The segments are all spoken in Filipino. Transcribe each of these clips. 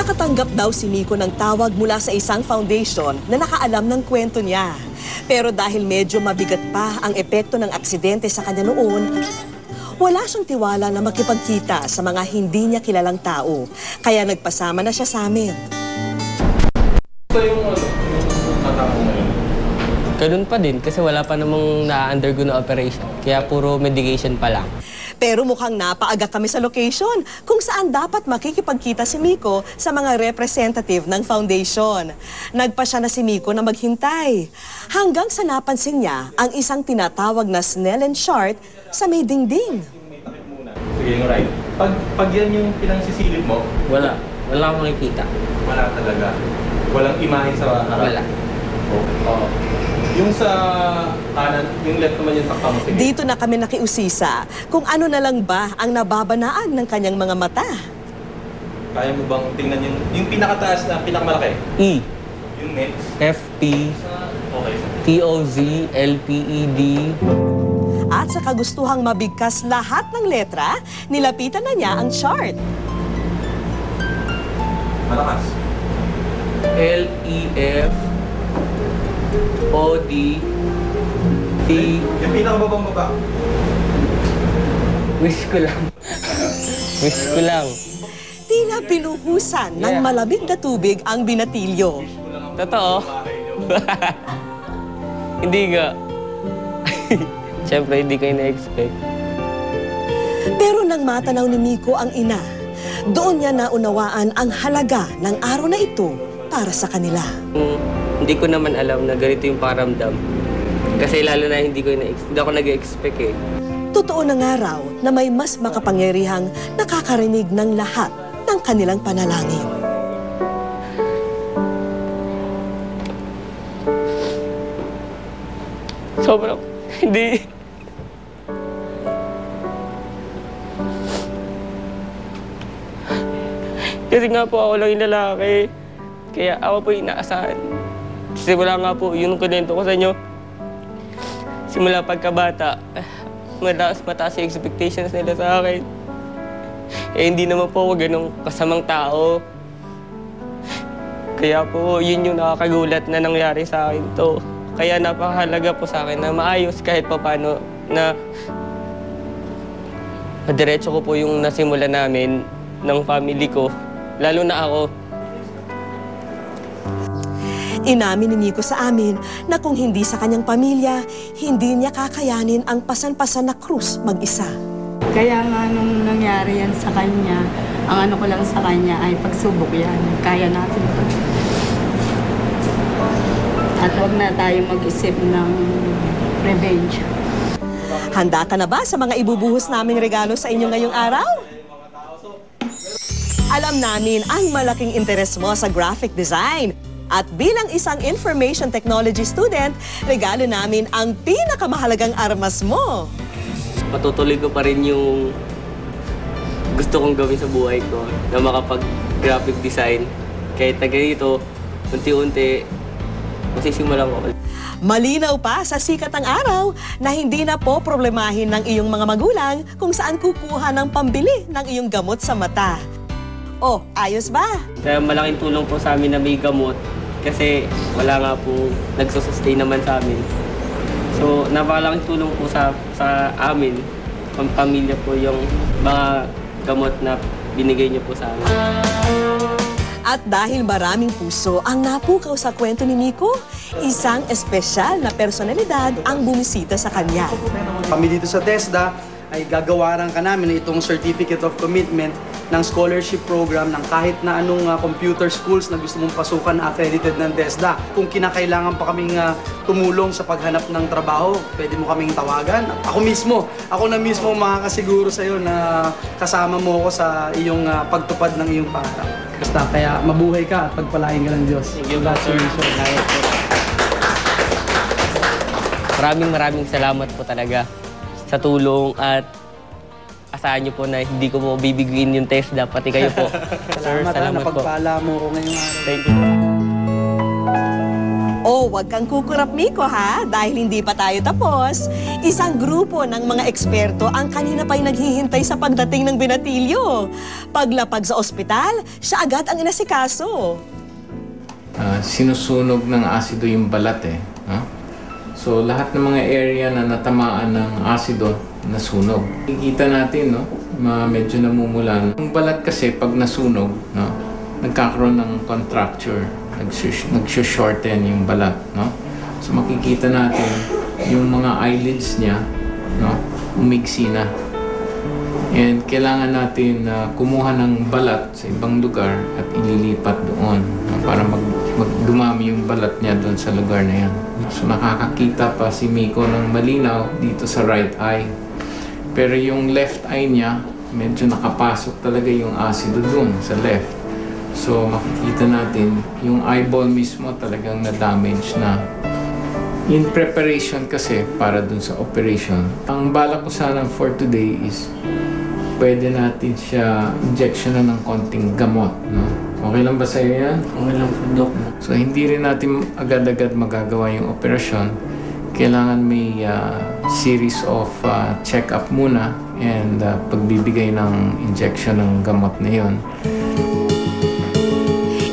Nakatanggap daw si Miko ng tawag mula sa isang foundation na nakaalam ng kwento niya. Pero dahil medyo mabigat pa ang epekto ng aksidente sa kanya noon, wala siyang tiwala na makipagkita sa mga hindi niya kilalang tao. Kaya nagpasama na siya sa amin. Ito yung tatapong ngayon? Ganun pa din kasi wala pa namang na-undergo na operation. Kaya puro medication pa lang. Pero mukhang napaaga kami sa location kung saan dapat makikipagkita si Miko sa mga representative ng foundation. Nagpa siya na si Miko na maghintay. Hanggang sa napansin niya ang isang tinatawag na Snellen chart sa may dingding. Sige, yung right. Pag yan yung pinangsisilip mo? Wala. Wala akong makikita. Wala talaga. Walang imahe sa harap? Wala. Oo. Yung sa kanan, yung left naman yung takpa mo. Sige. Dito na kami nakiusisa kung ano na lang ba ang nababanaan ng kanyang mga mata. Kaya mo bang tingnan yung pinakataas na pinakamalaki? E. Yung next? F-T. Okay. T-O-Z. L-P-E-D. At sa kagustuhang mabigkas lahat ng letra, nilapitan na niya ang chart. Malakas. L-E-F. O-D. T. Yung pinakababang baba. Wish ko lang. Wish ko lang. Tila pinuhusan ng malamig na tubig ang binatilyo. Totoo? Hindi nga. Siyempre, hindi ko na-expect. Pero nang matanaw ni Miko ang ina, doon niya naunawaan ang halaga ng araw na ito para sa kanila. Hindi ko naman alam na ganito yung paramdam. Kasi lalo na hindi ako nag-expect eh. Totoo na nga raw na may mas makapangyarihang nakakarinig ng lahat ng kanilang panalangin. Sobrang hindi. Kasi nga po ako lang yung lalaki. Kaya ako po yung inaasahan. Kasi wala nga po, yun ang kunento ko sa inyo. Simula pagkabata, mataas yung expectations nila sa akin. Eh hindi naman po ako ganong kasamang tao. Kaya po, yun yung nakakagulat na nangyari sa akin to. Kaya napakahalaga po sa akin na maayos kahit pa paano na madiretso ko po yung nasimula namin ng family ko. Lalo na ako. Inamin ni Miko sa amin na kung hindi sa kanyang pamilya, hindi niya kakayanin ang pasan-pasan na krus mag-isa. Kaya nga nung nangyari yan sa kanya, ang ano ko lang sa kanya ay pagsubok yan. Kaya natin ito. At huwag na tayong mag-isip ng revenge. Handa ka na ba sa mga ibubuhos naming regalo sa inyo ngayong araw? Alam namin ang malaking interes mo sa graphic design. At bilang isang information technology student, regalo namin ang pinakamahalagang armas mo. Patutuloy ko pa rin yung gusto kong gawin sa buhay ko na makapag-graphic design. Kahit na ganito, unti-unti, masisimulan ko. Malinaw pa sa sikat ng araw na hindi na po problemahin ng iyong mga magulang kung saan kukuha ng pambili ng iyong gamot sa mata. Oh, ayos ba? Kaya malaking tulong po sa amin na may gamot kasi wala nga po nagsusustain naman sa amin. So, napakalaking tulong po sa amin, pamilya po yung mga gamot na binigay niyo po sa amin. At dahil maraming puso ang napukaw sa kwento ni Miko, isang espesyal na personalidad ang bumisita sa kanya. Kami dito sa TESDA ay gagawaran ka namin ng itong Certificate of Commitment ng scholarship program ng kahit na anong computer schools na gusto mong pasukan na accredited ng TESDA. Kung kinakailangan pa kaming tumulong sa paghanap ng trabaho, pwede mo kaming tawagan. Ako na mismo makakasiguro sa iyo na kasama mo ako sa iyong pagtupad ng iyong pangarap. Basta kaya mabuhay ka at pagpalain ka ng Diyos. Thank you, Pastor. Maraming salamat po talaga sa tulong at asahan niyo po na hindi ko po bibigyan yung TESDA, pati kayo po. Salamat po. napagpala mo ko ngayong araw. Thank you. Oh, O wag kang kukurap, Miko, ha? Dahil hindi pa tayo tapos. Isang grupo ng mga eksperto ang kanina pa'y naghihintay sa pagdating ng binatilyo. Paglapag sa ospital, siya agad ang inasikaso. Sinusunog ng asido yung balat eh. No? So lahat ng mga area na natamaan ng asido, nasunog. Kikita natin, no? Medyo namumulan. Ang balat kasi pag nasunog, no? Nagkakaroon ng contracture. Nag-shorten yung balat, no? So makikita natin yung mga eyelids niya, no? Umigsi na. And kailangan natin kumuha ng balat sa ibang lugar at ililipat doon, no? Para dumami yung balat niya doon sa lugar na yan. So nakakakita pa si Miko ng malinaw dito sa right eye. Pero yung left eye niya, medyo nakapasok talaga yung asido doon sa left. So makikita natin yung eyeball mismo talagang na-damage na. In preparation kasi para dun sa operation, ang bala ko sana for today is pwede natin siya injection na ng konting gamot, no? Okay lang ba sa'yo yan? Okay lang po, Dok. So hindi rin natin agad-agad magagawa yung operasyon. Kailangan may series of check-up muna and pagbibigay ng injection ng gamot na yun.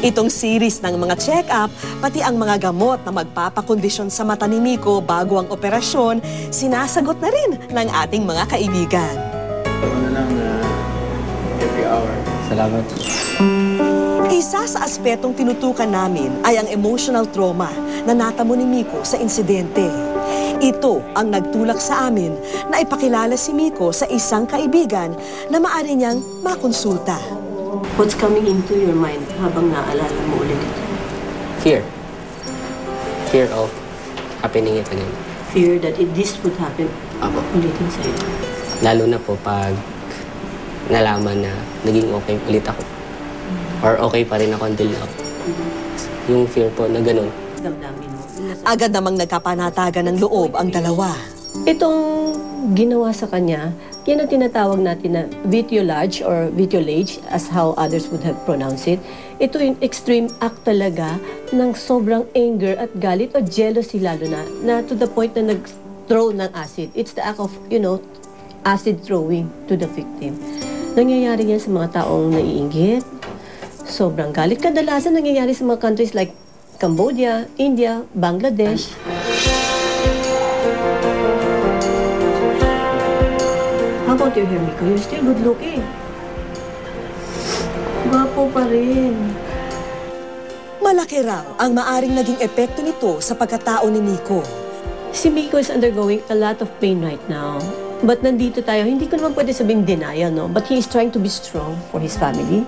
Itong series ng mga check-up, pati ang mga gamot na magpapakondisyon sa mata ni Miko bago ang operasyon, sinasagot na rin ng ating mga kaibigan. Ano lang, every hour. Salamat. Isa sa aspetong tinutukan namin ay ang emotional trauma na natamo ni Miko sa insidente. Ito ang nagtulak sa amin na ipakilala si Miko sa isang kaibigan na maaari niyang makonsulta. What's coming into your mind habang naalala mo ulit ito? Fear. Fear of happening it again. Fear that this would happen Apo. ulitin sa'yo. Lalo na po pag nalaman na naging okay ulit ako. Or okay pa rin ako until now. Yung fear po na ganun. Damdamin mo. Agad namang nagkapanatagan ng loob ang dalawa. Itong ginawa sa kanya, yan ang tinatawag natin na vitiolage or vitiolage as how others would have pronounced it. Ito yung extreme act talaga ng sobrang anger at galit o jealousy lalo na to the point na nag-throw ng acid. It's the act of, acid throwing to the victim. Nangyayari yan sa mga taong naiinggit, sobrang galit. Kadalasan nangyayari sa mga countries like Cambodia, India, Bangladesh. How about your hair, Miko? You're still good looking. Gwapo pa rin. Malaki raw ang maaring naging epekto nito sa pagkatao ni Miko. Si Miko is undergoing a lot of pain right now. But nandito tayo, hindi ko naman pwede sabing denial, no? But he is trying to be strong for his family.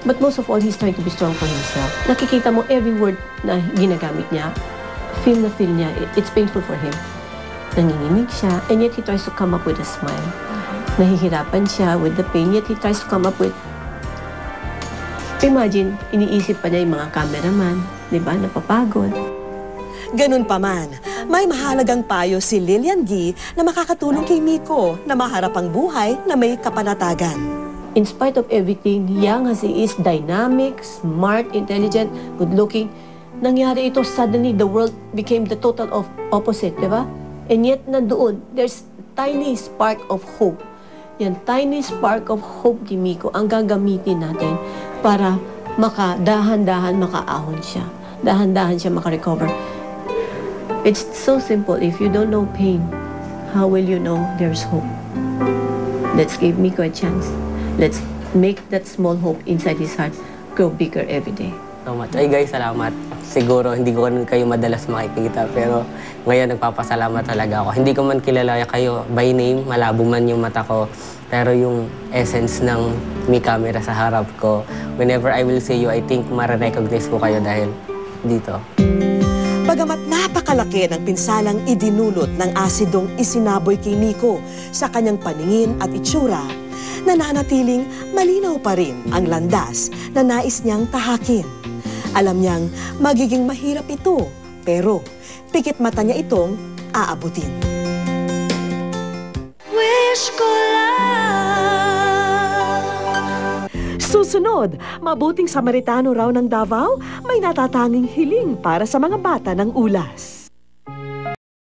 But most of all, he's trying to be strong for himself. Nakikita mo every word na ginagamit niya. Feel niya, it's painful for him. Nanginginig siya, and yet he tries to come up with a smile. Nahihirapan siya with the pain, yet he tries to come up with... Imagine, iniisip pa niya yung mga cameraman, di ba, napapagod. Ganun pa man, may mahalagang payo si Lilian Gee na makakatulong kay Miko na maharap ang buhay na may kapanatagan. In spite of everything, young as he is, dynamic, smart, intelligent, good-looking, nangyari ito suddenly, the world became the total of opposite, di ba? And yet, nandoon, there's tiny spark of hope. Yan, tiny spark of hope ni Miko ang gagamitin natin para dahan-dahan makaahon siya. Dahan-dahan siya makarecover. It's so simple. If you don't know pain, how will you know there's hope? Let's give Miko a chance. Let's make that small hope inside his heart grow bigger every day. So much. Ay guys, salamat. Siguro hindi ko kayo madalas makikita pero ngayon nagpapasalamat talaga ako. Hindi ko man kilala kayo by name, malabo man yung mata ko. Pero yung essence ng may camera sa harap ko, whenever I will see you, I think mare-recognize ko kayo dahil dito. Bagamat napakalaki ng pinsalang idinulot ng asidong isinaboy kay Miko sa kanyang paningin at itsura, nananatiling malinaw pa rin ang landas na nais niyang tahakin. Alam niyang magiging mahirap ito, pero pikit mata niya itong aabutin. Wish ko lang. Sunod, mabuting Samaritano raw ng Davao, may natatanging hiling para sa mga bata ng ulas.